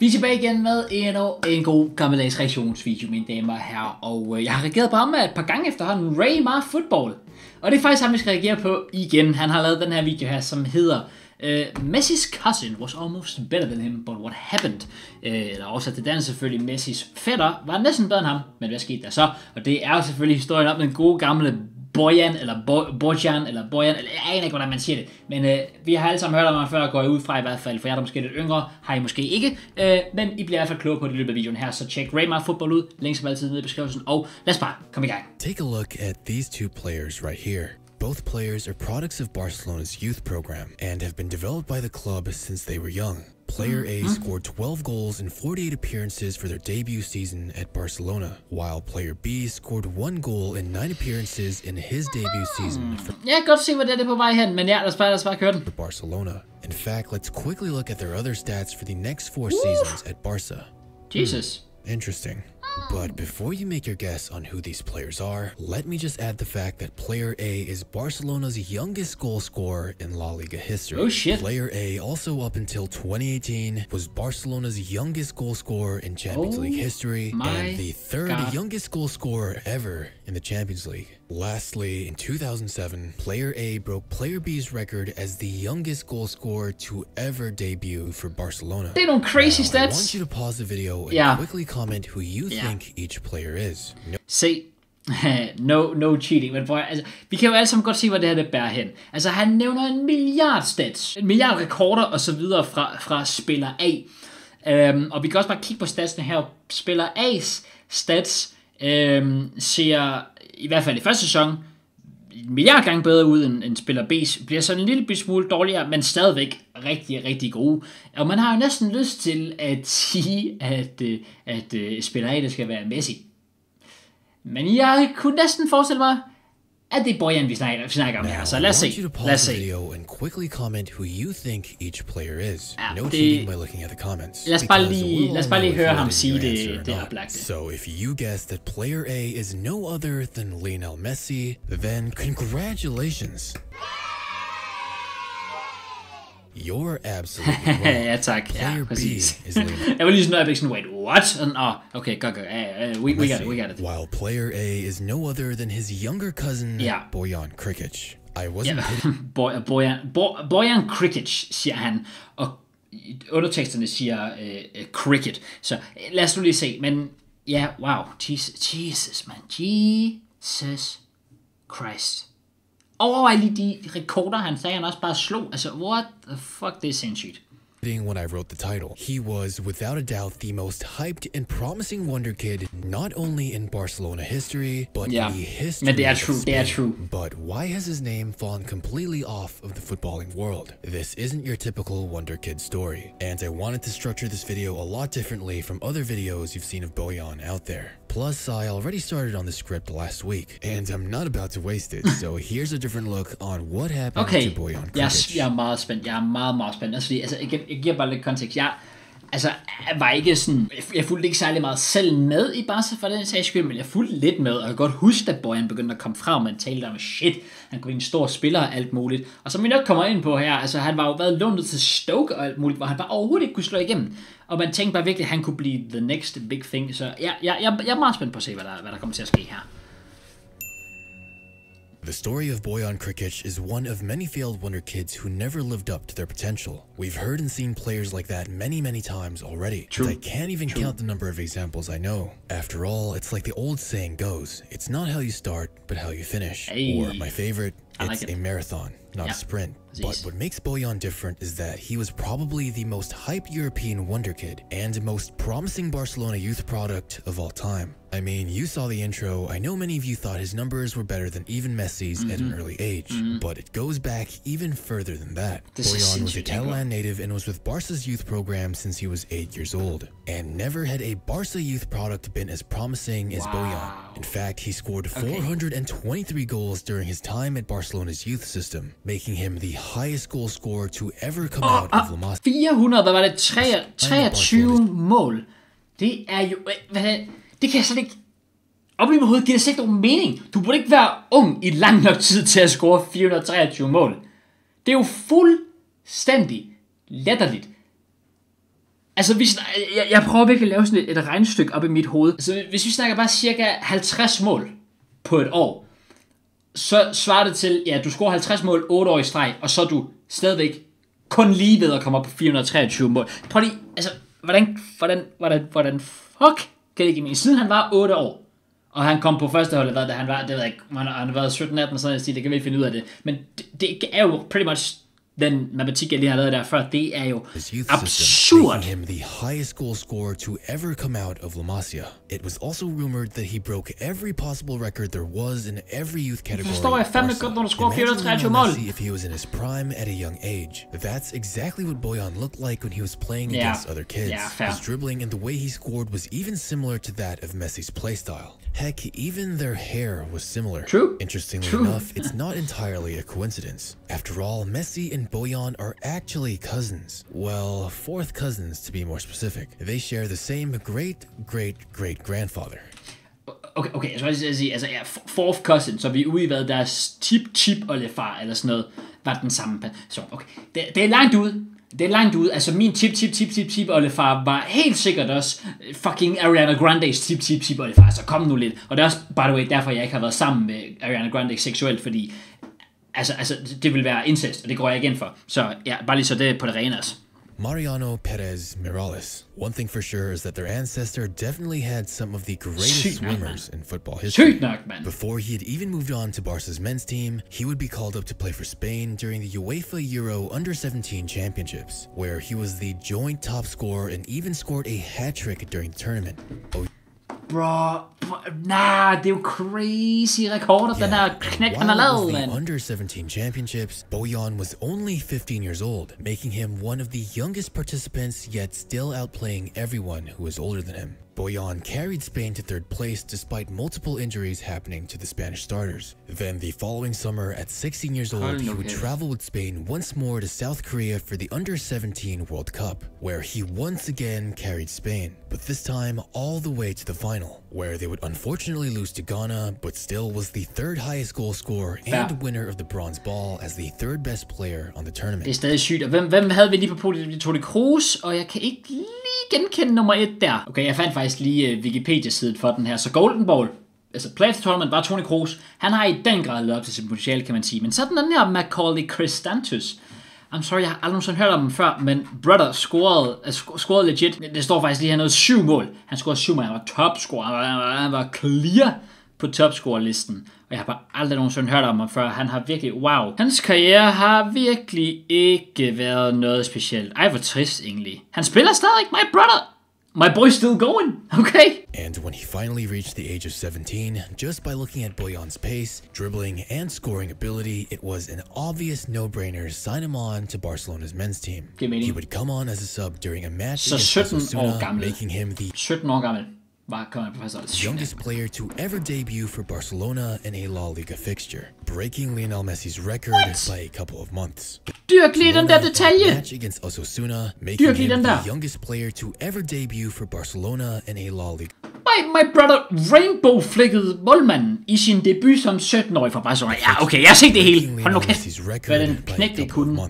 Vi er tilbage igen med en god gammeldags reaktionsvideo, mine damer og herrer. Og jeg har reageret på ham et par gange efterhånden. Raymar Football. Og det er faktisk ham, vi skal reagere på igen. Han har lavet den her video her, som hedder Messis cousin was almost better than him, but what happened? Eller oversat til dansk selvfølgelig, Messis fætter var næsten bedre end ham, men hvad skete der så? Og det er jo selvfølgelig historien om den gode gamle Bojan, eller Bojan, eller Bojan, eller jeg aner ikke, hvordan man siger det. Men vi har alle sammen hørt om ham før, går jeg ud fra i hvert fald. For jer, der måske lidt yngre, har I måske ikke. Men I bliver i hvert fald klogere på det i løbet af videoen her. Så tjek Raymar Football ud. Link som altid nede i beskrivelsen. Og lad os bare komme i gang. Take a look at these two players right here. Both players are products of Barcelona's youth program and have been developed by the club since they were young. Player A scored 12 goals in 48 appearances for their debut season at Barcelona, while player B scored 1 goal in 9 appearances in his debut season for Jeg kan godt se, hvad det er på vej hen, men ja, lad os bare køre den. Barcelona. In fact, let's quickly look at their other stats for the next 4 seasons at Barca. Jesus. Interesting. But before you make your guess on who these players are, let me just add the fact that player A is Barcelona's youngest goal scorer in La Liga history. Oh shit. Player A, also up until 2018, was Barcelona's youngest goal scorer in Champions League history and the third youngest goal scorer ever in the Champions League. Lastly, in 2007, player A broke player B's record as the youngest goal scorer to ever debut for Barcelona. Det er nogle crazy stats. I want you to pause the video and quickly comment who you think each player is. Se, no cheating, men altså, vi kan jo alle sammen godt se, hvad det her det bærer hen. Altså, han nævner en milliard stats, en milliard rekorder og så videre fra spiller A. Og vi kan også bare kigge på statsene her. Spiller A's stats ser i hvert fald i første sæson en milliard gange bedre ud end spiller B's. Bliver sådan en lille smule dårligere, men stadigvæk rigtig, rigtig gode. Og man har jo næsten lyst til at sige, at spiller A det skal være Messi. Men jeg kunne næsten forestille mig, at det er Bojan, vi snakker om her. Så lad os se. Lad os se. And quickly comment who you think each player is. No cheating by looking at the comments. Lad os bare lige høre ham sige det oplagte. So if you guess that player A is no other than Lionel Messi, then congratulations. You're absolutely wrong. Ja, tak. Player B is Lionel. Jeg var lige sådan, wait, what? Okay, go. We got it. While player A is no other than his younger cousin, Bojan Krikic. I wasn't Bojan Krikic, siger han, og underteksterne siger cricket. Så lad os nu lige se, men ja, wow, Jesus, man, Jesus Christ. Overvej lige de rekorder, han sagde, han også bare slog. Altså, what the fuck, det er sindssygt. When I wrote the title, he was without a doubt the most hyped and promising wonder kid, not only in Barcelona history, but in the history of Spain. Det er true. But why has his name fallen completely off of the footballing world? This isn't your typical wonder kid story, and I wanted to structure this video a lot differently from other videos you've seen of Bojan out there. Plus, I already started on the script last week, and I'm not about to waste it, so here's a different look on what happened to Bojan Krikic. Jeg er meget spændt. Jeg er meget spændt. Altså, jeg giver bare lidt kontekst. Jeg var ikke sådan, jeg fulgte ikke særlig meget selv med i Barca for den sags skyld, men jeg fulgte lidt med, og jeg kan godt huske, at Bojan begyndte at komme frem, og man talte om, shit, han kunne blive en stor spiller og alt muligt. Og som vi nok kommer ind på her, altså han var jo været lånet til Stoke og alt muligt, hvor han bare overhovedet ikke kunne slå igennem. Og man tænkte bare virkelig, at han kunne blive the next big thing. Så jeg er meget spændt på at se, hvad der kommer til at ske her. The story of Bojan Krikic is one of many failed wonder kids who never lived up to their potential. We've heard and seen players like that many times already. True. I can't even count the number of examples I know. After all, it's like the old saying goes, it's not how you start, but how you finish. Or my favorite, it's a marathon, not a sprint. But what makes Bojan different is that he was probably the most hyped European wonder kid and most promising Barcelona youth product of all time. I mean, you saw the intro. I know many of you thought his numbers were better than even Messi's at an early age, but it goes back even further than that. Bojan was a Catalan native and was with Barca's youth program since he was 8 years old. And never had a Barca youth product been as promising as Bojan. In fact, he scored 423 goals during his time at Barcelona's youth system, making him the highest goal scorer to ever come out of La Masia. 400, hvad var det? 23 mål. Det er jo... Det kan jeg slet ikke... Op i mit hoved giver det slet ikke nogen mening. Du burde ikke være ung i lang nok tid til at score 423 mål. Det er jo fuldstændig latterligt. Altså, jeg prøver virkelig at lave sådan et regnestykke op i mit hoved. Altså, hvis vi snakker bare cirka 50 mål på et år, så svarer det til, ja, du scorer 50 mål 8 år i streg, og så er du stadigvæk kun lige ved at komme op på 423 mål. Prøv lige, altså, hvordan fuck kan det give mening? Siden han var 8 år, og han kom på førsteholdet, da han var, det ved jeg ikke, han har været 17-18 og sådan noget, det kan vi ikke finde ud af det. Men det er jo pretty much den matematik, jeg lige har lavet der før, det er jo absurd. Making him the highest goal scorer to ever come out of La Masia. It was also rumored that he broke every possible record there was in every youth category. Forstår jeg fandme godt, når du scorer 423 mål. If he was in his prime at a young age. That's exactly what Bojan looked like when he was playing against other kids. His dribbling and the way he scored was even similar to that of Messi's playstyle. Heck, even their hair was similar. True. Interestingly enough, it's not entirely a coincidence. After all, Messi and Bojan are actually cousins. Well, fourth cousins to be more specific. They share the same great-great-great-grandfather. Okay, så vil jeg sige, altså fourth cousin, så vi er ude i hvad deres tip-oldefar eller sådan noget, var den samme person. Okay, det er langt ud. Det er langt ud. Altså min tip-oldefar var helt sikkert også fucking Ariana Grandes tip-oldefar. Så kom nu lidt. Og det er også, by the way, derfor jeg ikke har været sammen med Ariana Grande seksuelt, fordi altså det vil være incest, og det går jeg igen for. Så ja, bare lige så det på det rene altså. Mariano Perez Morales. One thing for sure is that their ancestor definitely had some of the greatest swimmers in football history. Before he had even moved on to Barca's men's team, he would be called up to play for Spain during the UEFA Euro Under-17 Championships, where he was the joint top scorer and even scored a hat-trick during the tournament. Bro, nah, det er jo crazy rekorder, den her knæk, han har lavet, man. Under-17 Championships, Bojan was only 15 years old, making him one of the youngest participants, yet still outplaying everyone who was older than him. Bojan carried Spain to third place despite multiple injuries happening to the Spanish starters. Then the following summer, at 16 years old, he would travel with Spain once more to South Korea for the Under-17 World Cup, where he once again carried Spain, but this time all the way to the final, where they would unfortunately lose to Ghana, but still was the third highest goal scorer and winner of the bronze ball as the third best player on the tournament. Det er stadig sygt, og hvem havde vi lige på podiet? Vi tog det Kroos, og jeg kan ikke lige genkende nummer 1 der. Okay, jeg fandt faktisk lige Wikipedia-siden for den her. Så Golden Ball, altså Player Tournament, bare Toni Kroos, han har i den grad lavet op til sit potentiale, kan man sige. Men så den her Macaulay Cristantus. I'm sorry, jeg har aldrig nogensinde hørt om ham før, men brother scorede legit. Det står faktisk lige her noget 7 mål. Han scorede 7 mål, han var topscorer, han var clear på topscorerlisten. Og jeg har bare aldrig nogensinde hørt om ham før. Han har virkelig, wow. Hans karriere har virkelig ikke været noget specielt. Ej, hvor trist egentlig. Han spiller stadig, my brother. My boy's still going, okay? And when he finally reached the age of 17, just by looking at Bojan's pace, dribbling, and scoring ability, it was an obvious no-brainer to sign him on to Barcelona's men's team. He would come on as a sub during a match against Osasuna, making him the 17 år gammel. youngest player to ever debut for Barcelona in a La Liga fixture, breaking Lionel Messi's record by a couple of months. Dyrk lige den der detalje. Match against Osasuna, making him the youngest player to ever debut for Barcelona in a La Liga. My brother rainbow-flikkede målmanden i sin debut som 17-årig for Barcelona. Ja, okay, jeg har set det hele. Hold nu kæft. Hvad den knægte kunne.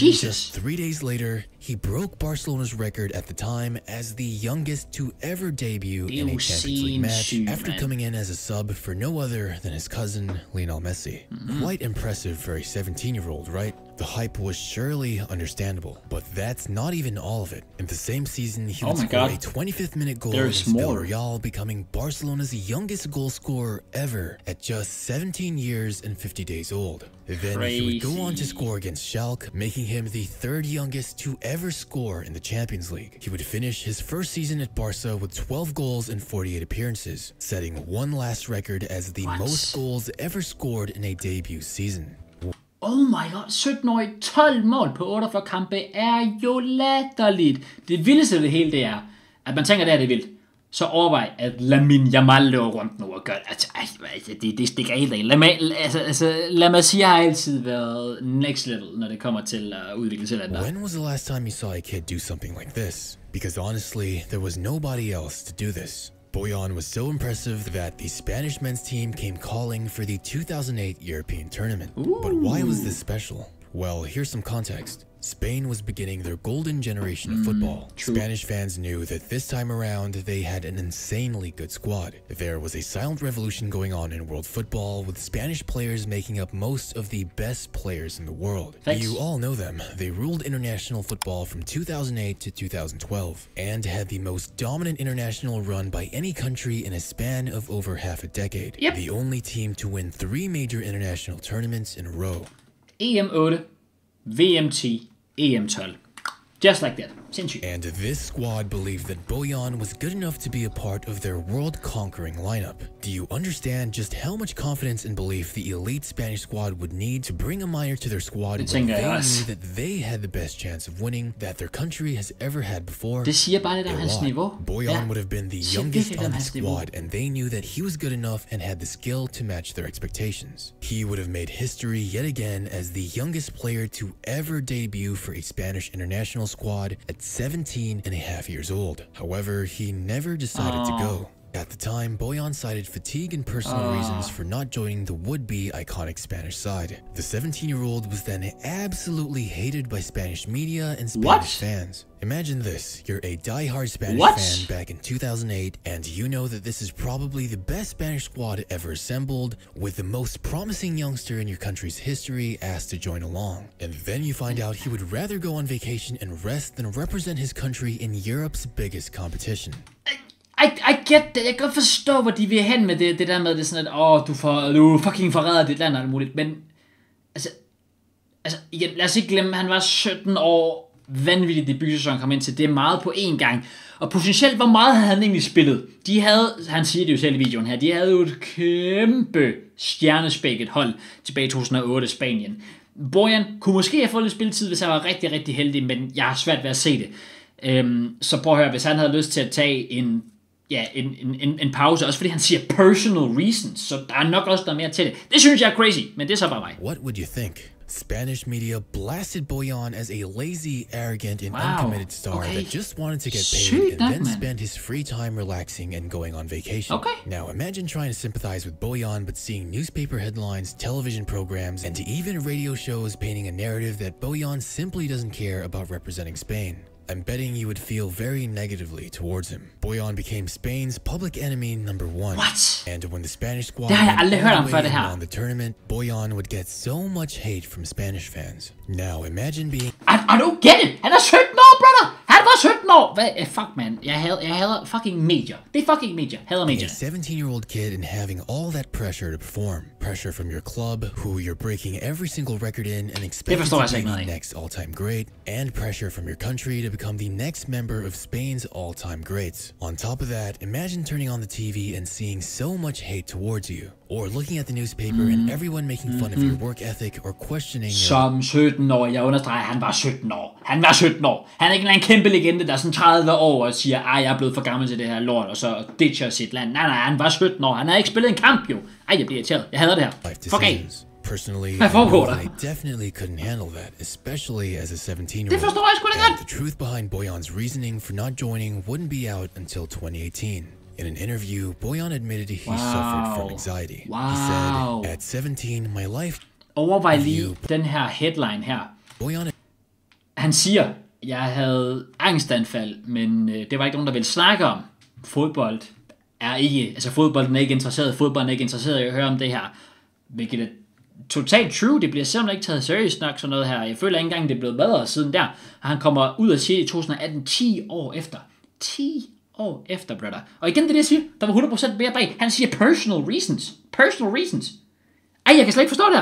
Jesus. 3 days later, he broke Barcelona's record at the time as the youngest to ever debut in a Champions League match after coming in as a sub for no other than his cousin, Lionel Messi. Quite impressive for a 17-year-old, right? The hype was surely understandable, but that's not even all of it. In the same season, he would score a 25th minute goal against Villarreal, becoming Barcelona's youngest goal scorer ever at just 17 years and 50 days old. Then he would go on to score against Schalke, making him the third youngest to ever score in the Champions League. He would finish his first season at Barca with 12 goals and 48 appearances, setting one last record as the most goals ever scored in a debut season. Oh my god, 17-årig 12 mål på 48 kampe er jo latterligt. Det vildeste ved det hele, det er, at man tænker, det er det vildt. Så overvej, at Lamine Yamal løber rundt nu og gør det. Det stikker helt af. Lad mig sige, har altid været next level, når det kommer til at udvikle til andet. When was the last time you saw a kid do something like this? Because honestly, there was nobody else to do this. Bojan was so impressive that the Spanish men's team came calling for the 2008 European tournament. But why was this special? Well, here's some context. Spain was beginning their golden generation of football. Spanish fans knew that this time around they had an insanely good squad. There was a silent revolution going on in world football, with Spanish players making up most of the best players in the world. You all know them. They ruled international football from 2008 to 2012 and had the most dominant international run by any country in a span of over half a decade. The only team to win 3 major international tournaments in a row. EM 8, VM 10, EM 12. Just like that. And this squad believed that Bojan was good enough to be a part of their world-conquering lineup. Do you understand just how much confidence and belief the elite Spanish squad would need to bring a minor to their squad when they knew that they had the best chance of winning that their country has ever had before? Bojan would have been the youngest on the squad, and they knew that he was good enough and had the skill to match their expectations. He would have made history yet again as the youngest player to ever debut for a Spanish international squad at 17 and a half years old. However, he never decided to go. At the time, Bojan cited fatigue and personal reasons for not joining the would-be iconic Spanish side. The 17-year-old was then absolutely hated by Spanish media and Spanish fans. Imagine this, you're a die-hard Spanish fan back in 2008, and you know that this is probably the best Spanish squad ever assembled, with the most promising youngster in your country's history asked to join along. And then you find out he would rather go on vacation and rest than represent his country in Europe's biggest competition. I get det. Jeg kan godt forstå, hvor de vil hen med det der med, det er sådan, at du fucking forræder dit land og alt muligt. Men, altså, igen, lad os ikke glemme, han var 17 år, vanvittig debutsæson kom ind til. Det er meget på én gang. Og potentielt, hvor meget havde han egentlig spillet? De havde, han siger det jo selv i videoen her, de havde jo et kæmpe stjernespækket hold tilbage i 2008 Spanien. Bojan kunne måske have fået lidt spilletid, hvis han var rigtig, rigtig heldig, men jeg har svært ved at se det. Så prøv at høre, hvis han havde lyst til at tage en pause, også fordi han siger personal reasons, så der er nok også noget mere til det. Det synes jeg er crazy, men det er så bare mig. What would you think? Spanish media blasted Bojan as a lazy, arrogant, and uncommitted star that just wanted to get paid and then spend his free time relaxing and going on vacation. Now imagine trying to sympathize with Bojan but seeing newspaper headlines, television programs, and even radio shows painting a narrative that Bojan simply doesn't care about representing Spain. I'm betting you would feel very negatively towards him. Bojan became Spain's public enemy #1. And when the Spanish squad won the tournament, Bojan would get so much hate from Spanish fans. Now imagine being... I don't get it! Han er 17 år, brother! Han var 17 år! Hvad? Fuck, man. Jeg hader fucking medier. Det er fucking medier. Hader medier. A 17-year-old kid and having all that pressure to perform. Pressure from your club, who you're breaking every single record in and expected to be the next all-time great. And pressure from your country to become the next member of Spain's all-time greats. On top of that, imagine turning on the TV and seeing so much hate towards you. Or looking at the newspaper and everyone making fun of your work ethic or questioning Som 17 år, jeg understreger, han var 17 år. Han var 17 år. Han er ikke en kæmpe legende, der er sådan 30 år og siger, jeg er blevet for gammel til det her lort, og så ditcher sit land. Nej, han var 17 år. Han har ikke spillet en kamp, jo. Ej, jeg bliver irriteret. Jeg hader det her. Fuck af. Personally, I definitely couldn't handle that, especially as a 17-year-old. And the truth behind Bojan's reasoning for not joining wouldn't be out until 2018. In an interview, Bojan admitted he suffered from anxiety. He said, "At 17, my life..." Overvej lige den her headline her. Bojan, han siger, jeg havde angstanfald, men det var ikke nogen, der ville snakke om. Fodbolden er ikke interesseret. Fodbolden er ikke interesseret i at høre om det her. Hvilket er totalt true. Det bliver simpelthen ikke taget seriøst nok sådan noget her. Jeg føler ikke engang, det er blevet bedre siden der. Og han kommer ud og siger i 2018, 10 år efter. 10 år efter, brother. Og igen det jeg siger, der var 100% mere bag. Han siger personal reasons. Personal reasons. Ej, jeg kan slet ikke forstå det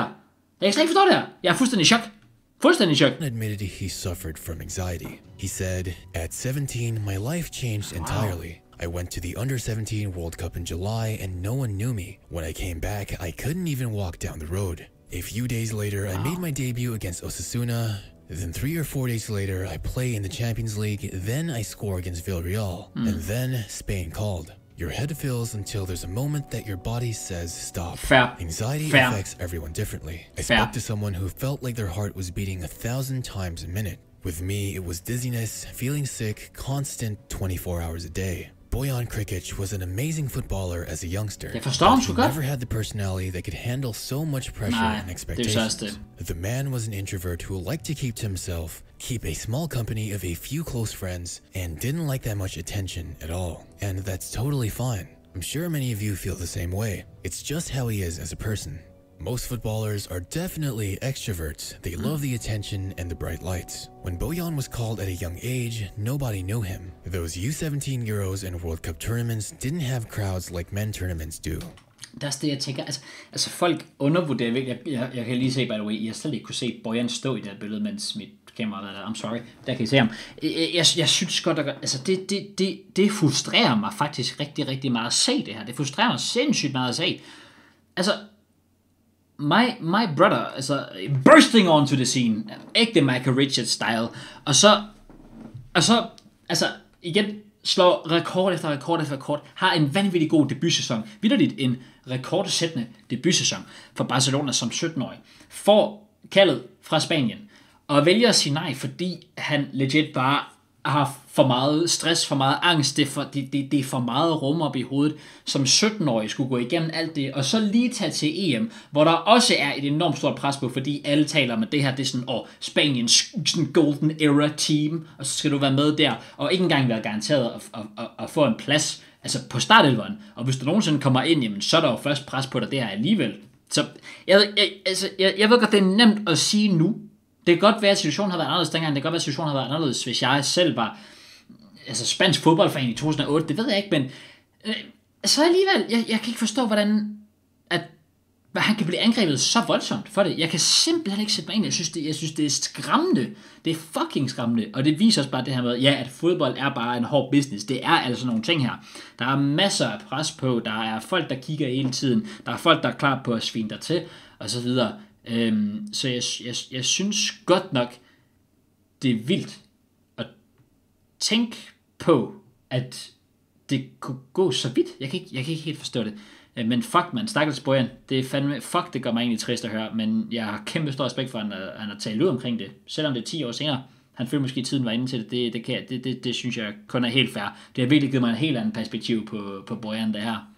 her. Jeg er fuldstændig i chok. Admitted he suffered from anxiety. He said, "At 17, my life changed entirely. I went to the Under-17 World Cup in July and no one knew me. When I came back, I couldn't even walk down the road. A few days later, I made my debut against Osasuna. Then 3 or 4 days later, I play in the Champions League. Then I score against Villarreal. And then Spain called. Your head fills until there's a moment that your body says stop." Anxiety affects everyone differently. I spoke to someone who felt like their heart was beating 1,000 times a minute. With me, it was dizziness, feeling sick, constant 24 hours a day. Bojan Krikic was an amazing footballer as a youngster. Jeg forstår ham sgu godt. He never had the personality that could handle so much pressure and expectations. The man was an introvert who liked to keep to himself, keep a small company of a few close friends, and didn't like that much attention at all. And that's totally fine. I'm sure many of you feel the same way. It's just how he is as a person. Most footballers are definitely extroverts. They love the attention and the bright lights. When Bojan was called at a young age, nobody knew him. Those U17 Euros and World Cup tournaments didn't have crowds like men tournaments do. Det er det, jeg tænker. Altså folk undervurderer. Jeg kan lige se, by the way, jeg slet ikke kunne se Bojan stå i det her billede, mens mit kamera var der. I'm sorry, der kan I se ham. Jeg synes godt, altså det frustrerer mig faktisk rigtig, rigtig meget at se det her. Det frustrerer mig sindssygt meget at se. Altså, my brother, altså bursting onto the scene, ægte Michael Richards style, og så, altså igen, slår rekord efter rekord efter rekord, har en vanvittig god debutsæson, vitterligt en rekordsættende debutsæson for Barcelona som 17-årig, får kaldet fra Spanien, og vælger at sige nej, fordi han legit bare har for meget stress, for meget angst, det er for meget rum op i hovedet, som 17-årig skulle gå igennem alt det, og så lige tage til EM, hvor der også er et enormt stort pres på, fordi alle taler om, at det her, det er sådan, Spaniens sådan golden era team, og så skal du være med der, og ikke engang være garanteret at få en plads, altså på startelveren, og hvis du nogensinde kommer ind, jamen, så er der jo først pres på dig, det her alligevel. Så jeg ved godt, det er nemt at sige nu. Det kan godt være, at situationen har været anderledes dengang. Det kan godt være, at situationen har været anderledes, hvis jeg selv var spansk fodboldfan i 2008. Det ved jeg ikke, men så alligevel, jeg kan ikke forstå, hvordan han kan blive angrebet så voldsomt for det. Jeg kan simpelthen ikke sætte mig ind. Jeg synes, det er skræmmende. Det er fucking skræmmende. Og det viser os bare det her med, at fodbold er bare en hård business. Det er altså nogle ting her. Der er masser af pres på. Der er folk, der kigger hele tiden. Der er folk, der er klar på at svine dig til, og så videre. Så jeg synes godt nok, det er vildt at tænke på, at det kunne gå så vidt. Jeg kan ikke helt forstå det. Men fuck, man, stakkels Bojan. Det er fandme, fuck, det gør mig egentlig trist at høre, men jeg har kæmpe stor respekt for, at han har talt ud omkring det. Selvom det er 10 år senere. Han følte måske, tiden var inde til det. Det synes jeg kun er helt fair. Det har virkelig givet mig en helt anden perspektiv på Bojan, det her.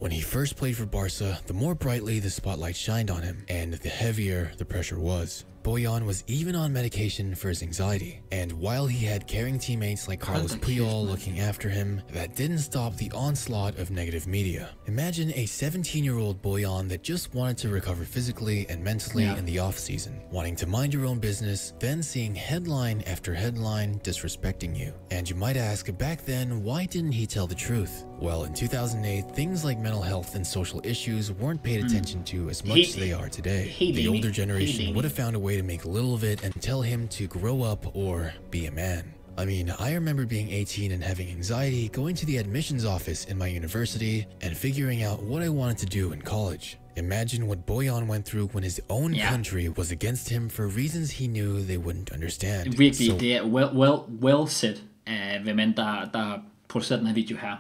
When he first played for Barca, the more brightly the spotlight shined on him, and the heavier the pressure was. Bojan was even on medication for his anxiety, and while he had caring teammates like Carlos Puyol looking after him, that didn't stop the onslaught of negative media. Imagine a 17-year-old Bojan that just wanted to recover physically and mentally in the off-season, wanting to mind your own business, then seeing headline after headline disrespecting you. And you might ask, back then, why didn't he tell the truth? Well, in 2008, things like mental health and social issues weren't paid attention to as much as they are today. The older generation would have found a way to make little of it and tell him to grow up or be a man. I mean, I remember being 18 and having anxiety, going to the admissions office in my university and figuring out what I wanted to do in college. Imagine what Bojan went through when his own country was against him for reasons he knew they wouldn't understand. Virkelig, det er well said af hvem end der produceret den her video her.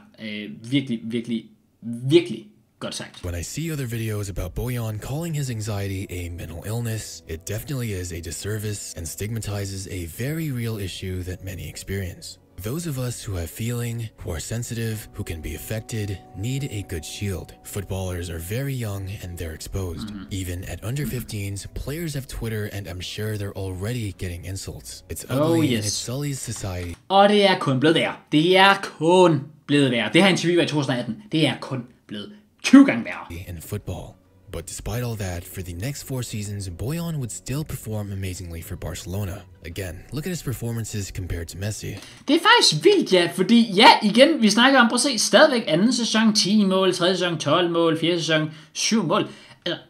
Virkelig godt sagt. When I see other videos about Bojan calling his anxiety a mental illness, it definitely is a disservice and stigmatizes a very real issue that many experience. Those of us who have feeling, who are sensitive, who can be affected, need a good shield. Footballers are very young and they're exposed. Even at under 15s, players have Twitter and I'm sure they're already getting insults. It's ugly and it sullies society. Og det er kun blevet værre. Det er kun blevet værre. Det her interview i 2018, det er kun blevet 20 gange værre. In football. But despite all that, for the next 4 seasons, Bojan would still perform amazingly for Barcelona. Again, look at his performances compared to Messi. Det er faktisk vildt, ja, fordi igen, vi snakker om, prøv at se, stadigvæk anden sæson 10 mål, tredje sæson 12 mål, fjerde sæson 7 mål. Altså,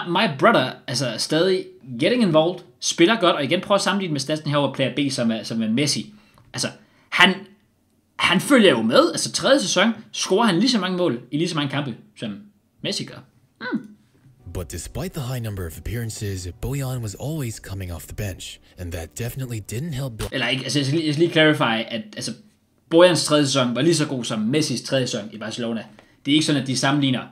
my brother, altså stadig getting involved, spiller godt, og igen prøv at sammenligne med statsen herovre player B, som er Messi. Altså, han følger jo med, altså tredje sæson, scorer han lige så mange mål i lige så mange kampe, som Messi gør. But despite the high number of appearances, Bojan was always coming off the bench, and that definitely didn't help. Eller ikke, altså jeg skal lige clarify, at altså Bojans tredje sæson var lige så god som Messis tredje sæson i Barcelona. Det er ikke sådan, at de sammenligner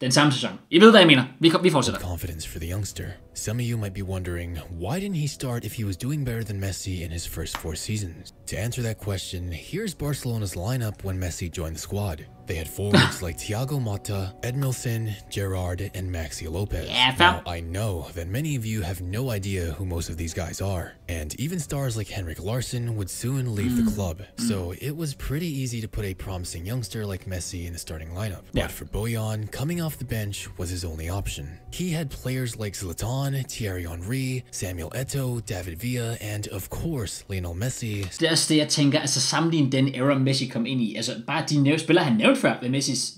den samme sæson. I ved, hvad jeg mener. Vi fortsætter. Confidence for the youngster. Some of you might be wondering, why didn't he start if he was doing better than Messi in his first 4 seasons? To answer that question, here's Barcelona's lineup when Messi joined the squad. They had forwards like Thiago Motta, Edmilson, Gerrard, and Maxi Lopez. Yeah, now, I know that many of you have no idea who most of these guys are, and even stars like Henrik Larsson would soon leave the club, so it was pretty easy to put a promising youngster like Messi in the starting lineup. Yeah. But for Bojan, coming off the bench was his only option. He had players like Zlatan, Thierry Henry, Samuel Eto'o, David Villa, and of course Lionel Messi. Det er også det, jeg tænker, altså sammenligne den era Messi kom ind i, altså bare de spillere, han nævnte før,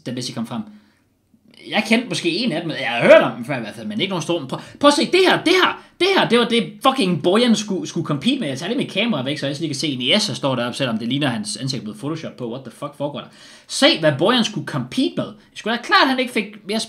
da Messi kom frem. Jeg kendte måske en af dem, jeg har hørt om dem før i hvert fald, men ikke nogen stor. Prøv at se, det her, det var det fucking Bojan skulle compete med. Jeg tager lige mit kamera væk, så jeg lige kan se Iniesta står deroppe, selvom det ligner hans ansigt blevet Photoshop på. What the fuck foregår der? Se, hvad Bojan skulle compete med. Det skulle da klart, at han ikke fik mere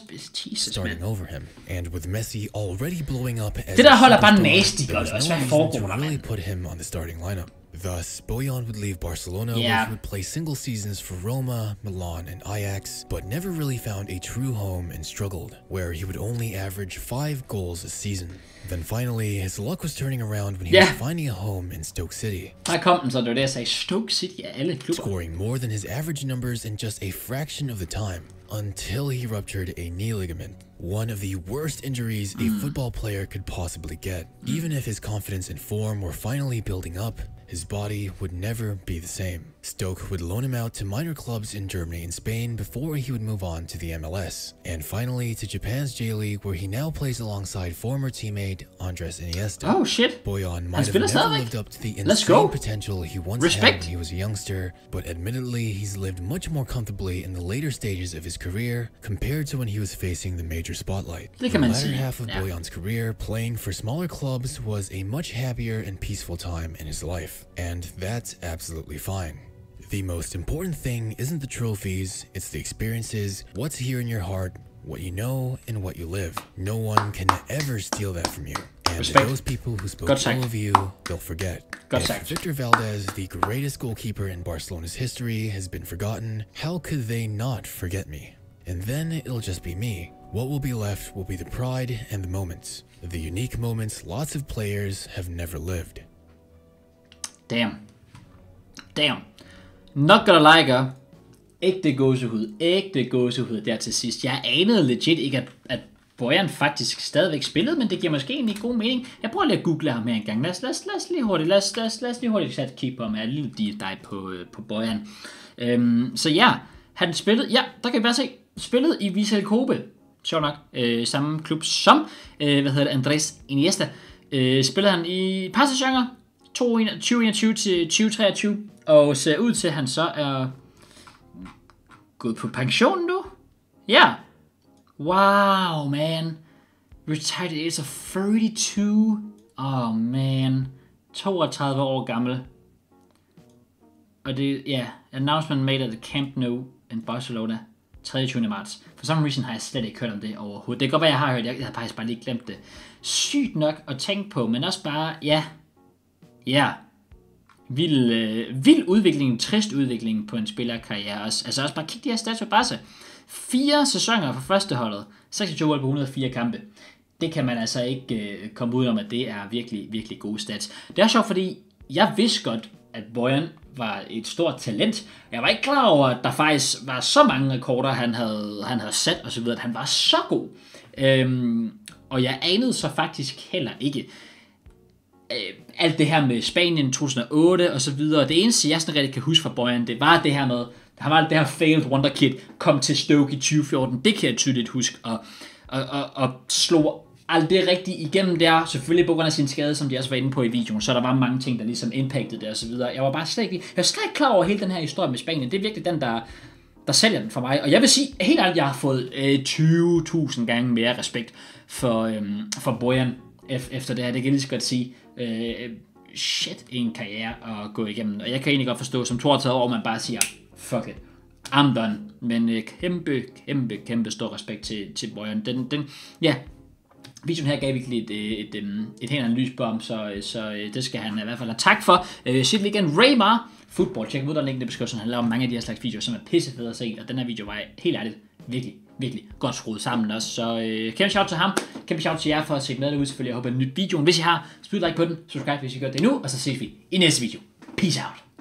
Jesus, man. Over him, and with Messi already blowing up as det der holder bare nasty, godt også. Hvad foregår der, really put him on the starting lineup. Thus, Bojan would leave Barcelona, where he would play single seasons for Roma, Milan, and Ajax, but never really found a true home and struggled, where he would only average 5 goals a season. Then finally, his luck was turning around when he was finding a home in Stoke City. Der kom den, så det var det, jeg sagde. Stoke City af alle klubber. Scoring more than his average numbers in just a fraction of the time, until he ruptured a knee ligament. One of the worst injuries a football player could possibly get. Even if his confidence and form were finally building up, his body would never be the same. Stoke would loan him out to minor clubs in Germany and Spain before he would move on to the MLS. And finally to Japan's J-League, where he now plays alongside former teammate Andres Iniesta. Oh shit. Bojan might have never lived up to the insane potential he once had when he was a youngster, but admittedly he's lived much more comfortably in the later stages of his career compared to when he was facing the major spotlight. The latter half of Bojan's career playing for smaller clubs was a much happier and peaceful time in his life, and that's absolutely fine. The most important thing isn't the trophies, it's the experiences, what's here in your heart, what you know, and what you live. No one can ever steal that from you. And those people who spoke ill of you, they'll forget. If Victor Valdez, the greatest goalkeeper in Barcelona's history, has been forgotten, how could they not forget me? And then it'll just be me. What will be left will be the pride and the moments. The unique moments lots of players have never lived. Damn. Not gonna lie, girl. Ægte gåsehud der til sidst. Jeg anede legit ikke, at Bojan faktisk stadigvæk spillede, men det giver måske egentlig god mening. Jeg prøver lige at google ham her en gang. Lad os lige hurtigt sætte kigge på ham. Jeg lige deep dive på Bojan. Så ja, han spillede, der kan vi bare se, spillede i Vissel Kobe. Sjovt nok, samme klub som, Andres Iniesta. Spillede han i et par sæsoner, 2021 til 2023, og ser ud til, at han så er gået på pension nu. Ja. Wow, man. Retired at age of 32. Oh, man. 32 år gammel. Og det, announcement made at the Camp Nou in Barcelona. 23. marts. For some reason har jeg slet ikke hørt om det overhovedet. Det kan godt være, jeg har hørt. Jeg har faktisk bare lige glemt det. Sygt nok at tænke på, men også bare, vild udvikling, trist udvikling på en spillerkarriere. Altså også bare kig de her stats på Barca. 4 sæsoner for førsteholdet, 26 mål på 104 kampe. Det kan man altså ikke komme ud om, at det er virkelig, virkelig gode stats. Det er sjovt, fordi jeg vidste godt, at Bojan var et stort talent. Jeg var ikke klar over, at der faktisk var så mange rekorder, han havde sat og så videre, at han var så god. Og jeg anede så faktisk heller ikke alt det her med Spanien 2008 og så videre. Det eneste, jeg sådan rigtig kan huske fra Bojan, det var det her med, han var det her failed wonder kid, kom til Stoke i 2014. Det kan jeg tydeligt huske, og slog alt det rigtigt igennem der, selvfølgelig på grund af sin skade, som de også var inde på i videoen, så der var mange ting, der ligesom impactede det og så videre. Jeg var slet ikke klar over hele den her historie med Spanien. Det er virkelig den, der sælger den for mig. Og jeg vil sige, helt ærligt, jeg har fået 20.000 gange mere respekt for Bojan efter det her. Det kan jeg lige så godt sige. En karriere at gå igennem. Og jeg kan egentlig godt forstå, som 32 år, man bare siger, fuck it, I'm done. Men kæmpe stor respekt til Bojan. Videoen her gav virkelig et helt andet lys på ham, så det skal han i hvert fald have tak for. Sig det igen, Raymar Football, tjek ud der linkende i beskrivelsen. Han laver mange af de her slags videoer, som er pissefede at se, og den her video var helt ærligt virkelig godt skruet sammen også. Så kæmpe shout til ham. Kæmpe shout til jer for at se med derude selvfølgelig. Jeg håber, at nyt videoen. Hvis I har, smid like på den. Subscribe, hvis I gør det nu. Og så ses vi i næste video. Peace out.